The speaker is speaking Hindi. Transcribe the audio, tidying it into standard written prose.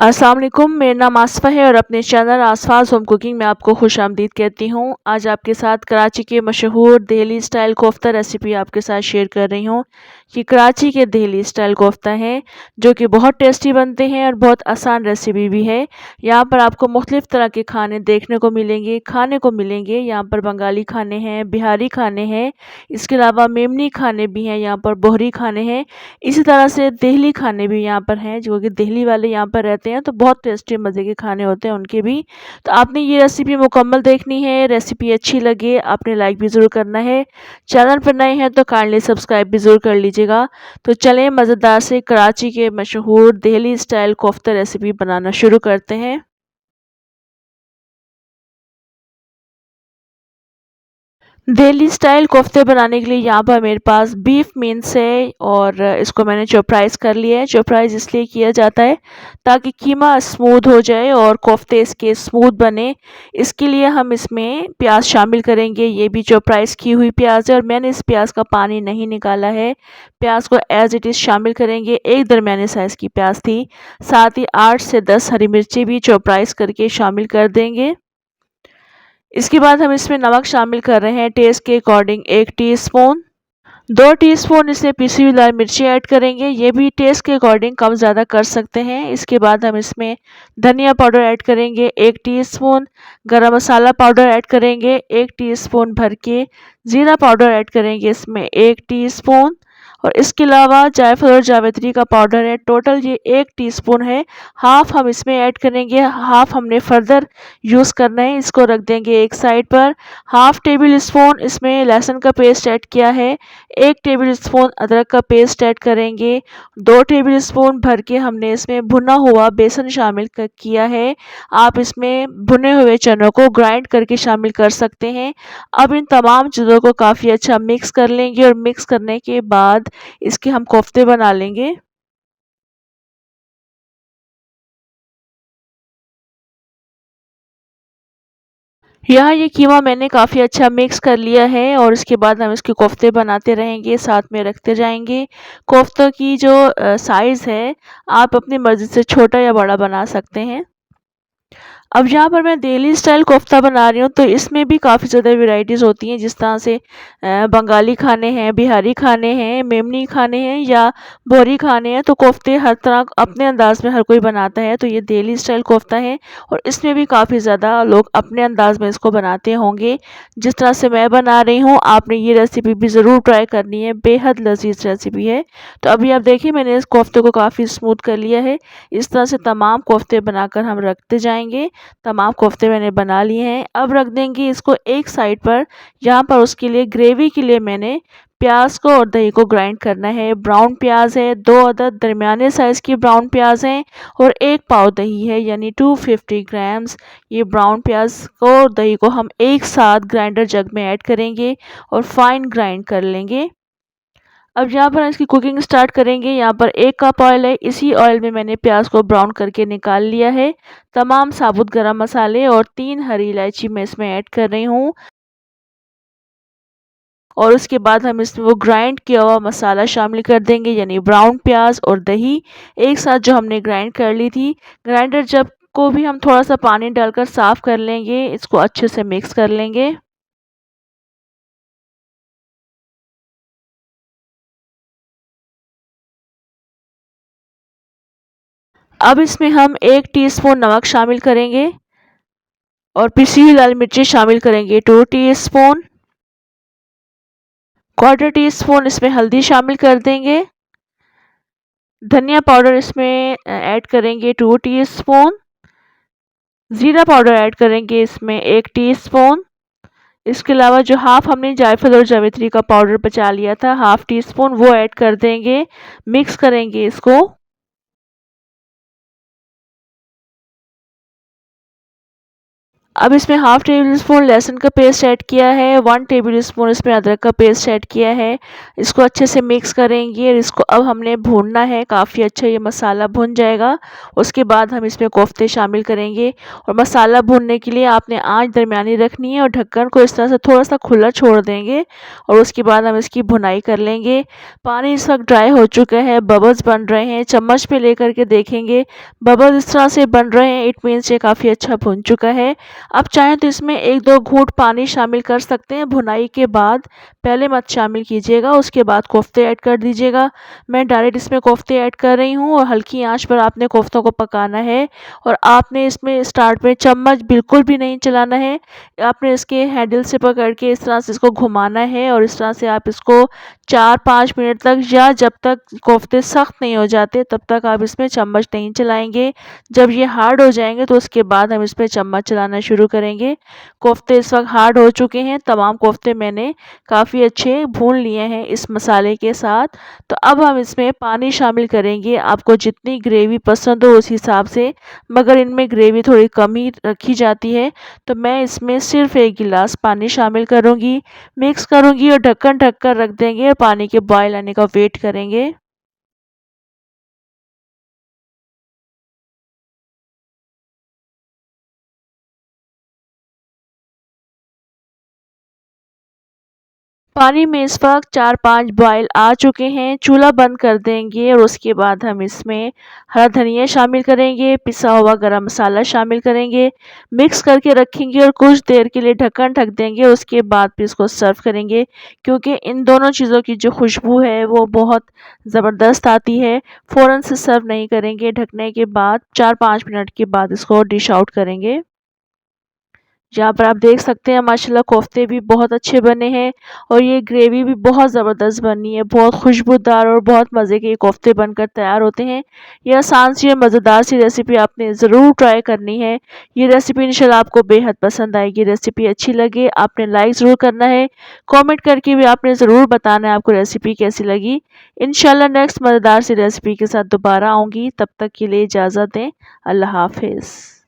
अस्सलाम वालेकुम, मेरा नाम आसफ़ा है और अपने चैनल आसफ़ाज़ होम कुकिंग में आपको खुशामदीद कहती हूँ। आज आपके साथ कराची के मशहूर दिल्ली स्टाइल कोफ्ता रेसिपी आपके साथ शेयर कर रही हूँ। ये कराची के दिल्ली स्टाइल कोफ्ता हैं, जो कि बहुत टेस्टी बनते हैं और बहुत आसान रेसिपी भी है। यहाँ पर आपको मुख्तलिफ़ तरह के खाने देखने को मिलेंगे, खाने को मिलेंगे। यहाँ पर बंगाली खाने हैं, बिहारी खाने हैं, इसके अलावा मेमनी खाने भी हैं, यहाँ पर बोहरी खाने हैं। इसी तरह से दिल्ली खाने भी यहाँ पर हैं, जो कि दिल्ली वाले यहाँ पर रहते हैं तो बहुत टेस्टी मज़े के खाने होते हैं उनके भी। तो आपने ये रेसिपी मुकम्मल देखनी है, रेसिपी अच्छी लगे आपने लाइक भी ज़रूर करना है। चैनल पर नए हैं तो काइंडली सब्सक्राइब भी ज़रूर कर लीजिएगा। तो चलें मज़ेदार से कराची के मशहूर दिल्ली स्टाइल कोफ्ता रेसिपी बनाना शुरू करते हैं। दिल्ली स्टाइल कोफ्ते बनाने के लिए यहाँ पर मेरे पास बीफ मीन्स है और इसको मैंने चॉपराइज़ कर लिया है। चॉपराइज़ इसलिए किया जाता है ताकि कीमा स्मूथ हो जाए और कोफ्ते इसके स्मूथ बने। इसके लिए हम इसमें प्याज शामिल करेंगे। ये भी चॉपराइज़ की हुई प्याज है और मैंने इस प्याज का पानी नहीं निकाला है। प्याज को एज़ इट इज़ शामिल करेंगे। एक दरमियाने साइज़ की प्याज थी। साथ ही 8 से 10 हरी मिर्ची भी चॉपराइज़ करके शामिल कर देंगे। इसके बाद हम इसमें नमक शामिल कर रहे हैं टेस्ट के अकॉर्डिंग 1 टीस्पून। 2 टीस्पून इसमें पिसी हुई लाल मिर्ची ऐड करेंगे, ये भी टेस्ट के अकॉर्डिंग कम ज़्यादा कर सकते हैं। इसके बाद हम इसमें धनिया पाउडर ऐड करेंगे 1 टीस्पून, गरम मसाला पाउडर ऐड करेंगे 1 टीस्पून भर के, ज़ीरा पाउडर ऐड करेंगे इसमें 1 टीस्पून और इसके अलावा जायफल और जावित्री का पाउडर है। टोटल ये 1 टीस्पून है। हाफ़ हम इसमें ऐड करेंगे, हाफ़ हमने फर्दर यूज़ करना है, इसको रख देंगे एक साइड पर। हाफ़ टेबल स्पून इसमें लहसुन का पेस्ट ऐड किया है। 1 टेबल स्पून अदरक का पेस्ट ऐड करेंगे। 2 टेबल स्पून भर के हमने इसमें भुना हुआ बेसन शामिल किया है। आप इसमें भुने हुए चनों को ग्राइंड करके शामिल कर सकते हैं। अब इन तमाम चीज़ों को काफ़ी अच्छा मिक्स कर लेंगे और मिक्स करने के बाद इसके हम कोफ्ते बना लेंगे। यहाँ ये कीमा मैंने काफ़ी अच्छा मिक्स कर लिया है और इसके बाद हम इसके कोफ्ते बनाते रहेंगे, साथ में रखते जाएँगे। कोफ्तों की जो साइज़ है, आप अपनी मर्ज़ी से छोटा या बड़ा बना सकते हैं। अब यहाँ पर मैं दिल्ली स्टाइल कोफ्ता बना रही हूँ तो इसमें भी काफ़ी ज़्यादा वैराइटीज़ होती हैं, जिस तरह से बंगाली खाने हैं, बिहारी खाने हैं, मेमनी खाने हैं या बोरी खाने हैं। तो कोफ्ते हर तरह अपने अंदाज़ में हर कोई बनाता है, तो ये दिल्ली स्टाइल कोफ्ता है और इसमें भी काफ़ी ज़्यादा लोग अपने अंदाज़ में इसको बनाते होंगे। जिस तरह से मैं बना रही हूँ, आपने ये रेसिपी भी ज़रूर ट्राई करनी है, बेहद लज़ीज़ रेसिपी है। तो अभी आप देखिए मैंने इस कोफ्ते को काफ़ी स्मूथ कर लिया है। इस तरह से तमाम कोफ्ते बनाकर हम रखते जाएँगे। तमाम कोफ्ते मैंने बना लिए हैं। अब रख देंगे इसको एक साइड पर। यहाँ पर उसके लिए ग्रेवी के लिए मैंने प्याज को और दही को ग्राइंड करना है। ब्राउन प्याज है, 2 अदद दरमियाने साइज़ की ब्राउन प्याज हैं और 1 पाव दही है, यानी 250 ग्राम्स। ये ब्राउन प्याज को और दही को हम एक साथ ग्राइंडर जग में ऐड करेंगे और फाइन ग्राइंड कर लेंगे। अब यहाँ पर हम इसकी कुकिंग स्टार्ट करेंगे। यहाँ पर 1 कप ऑयल है, इसी ऑयल में मैंने प्याज को ब्राउन करके निकाल लिया है। तमाम साबुत गरम मसाले और 3 हरी इलायची मैं इसमें ऐड कर रही हूँ और उसके बाद हम इसमें वो ग्राइंड किया हुआ मसाला शामिल कर देंगे, यानी ब्राउन प्याज और दही एक साथ जो हमने ग्राइंड कर ली थी। ग्राइंडर जब को भी हम थोड़ा सा पानी डालकर साफ़ कर लेंगे, इसको अच्छे से मिक्स कर लेंगे। अब इसमें हम 1 टीस्पून नमक शामिल करेंगे और पिसी हुई लाल मिर्ची शामिल करेंगे 2 टीस्पून। क्वार्टर टी स्पून इसमें हल्दी शामिल कर देंगे। धनिया पाउडर इसमें ऐड करेंगे 2 टीस्पून। ज़ीरा पाउडर ऐड करेंगे इसमें 1 टीस्पून। इसके अलावा जो हाफ़ हमने जायफल और जावित्री का पाउडर बचा लिया था, हाफ़ टी स्पून वो ऐड कर देंगे। मिक्स करेंगे इसको। अब इसमें हाफ़ टेबल स्पून लहसुन का पेस्ट ऐड किया है, 1 टेबल स्पून इसमें अदरक का पेस्ट ऐड किया है। इसको अच्छे से मिक्स करेंगे और इसको अब हमने भूनना है, काफ़ी अच्छा ये मसाला भुन जाएगा। उसके बाद हम इसमें कोफ्ते शामिल करेंगे और मसाला भूनने के लिए आपने आँच दरमियानी रखनी है और ढक्कन को इस तरह से थोड़ा-सा खुला छोड़ देंगे और उसके बाद हम इसकी भुनाई कर लेंगे। पानी इस वक़्त ड्राई हो चुका है, बबल्स बन रहे हैं, चम्मच पे लेकर के देखेंगे, बबल्स इस तरह से बन रहे हैं, इट मीन्स ये काफ़ी अच्छा भुन चुका है। आप चाहें तो इसमें 1-2 घूँट पानी शामिल कर सकते हैं भुनाई के बाद, पहले मत शामिल कीजिएगा, उसके बाद कोफ्ते ऐड कर दीजिएगा। मैं डायरेक्ट इसमें कोफ्ते ऐड कर रही हूँ और हल्की आँच पर आपने कोफ्तों को पकाना है और आपने इसमें स्टार्ट में चम्मच बिल्कुल भी नहीं चलाना है। आपने इसके हैंडल से पकड़ के इस तरह से इसको घुमाना है और इस तरह से आप इसको 4-5 मिनट तक या जब तक कोफ्ते सख्त नहीं हो जाते तब तक आप इसमें चम्मच नहीं चलाएँगे। जब ये हार्ड हो जाएँगे तो उसके बाद हम इसमें चम्मच चलाना शुरू करेंगे। कोफ्ते इस वक़्त हार्ड हो चुके हैं, तमाम कोफ्ते मैंने काफ़ी अच्छे भून लिए हैं इस मसाले के साथ। तो अब हम इसमें पानी शामिल करेंगे, आपको जितनी ग्रेवी पसंद हो उस हिसाब से, मगर इनमें ग्रेवी थोड़ी कम ही रखी जाती है, तो मैं इसमें सिर्फ़ 1 गिलास पानी शामिल करूँगी, मिक्स करूँगी और ढक्कन ढक कर रख देंगे और पानी के बॉयल आने का वेट करेंगे। पानी में इस वक़्त 4-5 बॉयल आ चुके हैं, चूल्हा बंद कर देंगे और उसके बाद हम इसमें हरा धनिया शामिल करेंगे, पिसा हुआ गरम मसाला शामिल करेंगे, मिक्स करके रखेंगे और कुछ देर के लिए ढक्कन ढक देंगे, उसके बाद फिर इसको सर्व करेंगे। क्योंकि इन दोनों चीज़ों की जो खुशबू है वो बहुत ज़बरदस्त आती है, फ़ौरन से सर्व नहीं करेंगे, ढकने के बाद 4-5 मिनट के बाद इसको डिश आउट करेंगे। जहाँ पर आप देख सकते हैं माशाल्लाह कोफ्ते भी बहुत अच्छे बने हैं और ये ग्रेवी भी बहुत ज़बरदस्त बनी है, बहुत खुशबूदार और बहुत मज़े के ये कोफ्ते बनकर तैयार होते हैं। ये आसान सी और मज़ेदार सी रेसिपी आपने ज़रूर ट्राई करनी है। ये रेसिपी इंशाल्लाह आपको बेहद पसंद आएगी। रेसिपी अच्छी लगे आपने लाइक ज़रूर करना है, कमेंट करके भी आपने ज़रूर बताना है आपको रेसिपी कैसी लगी। इंशाल्लाह नेक्स्ट मज़ेदार सी रेसिपी के साथ दोबारा आऊँगी, तब तक के लिए इजाज़त दें। अल्लाह हाफ़िज़।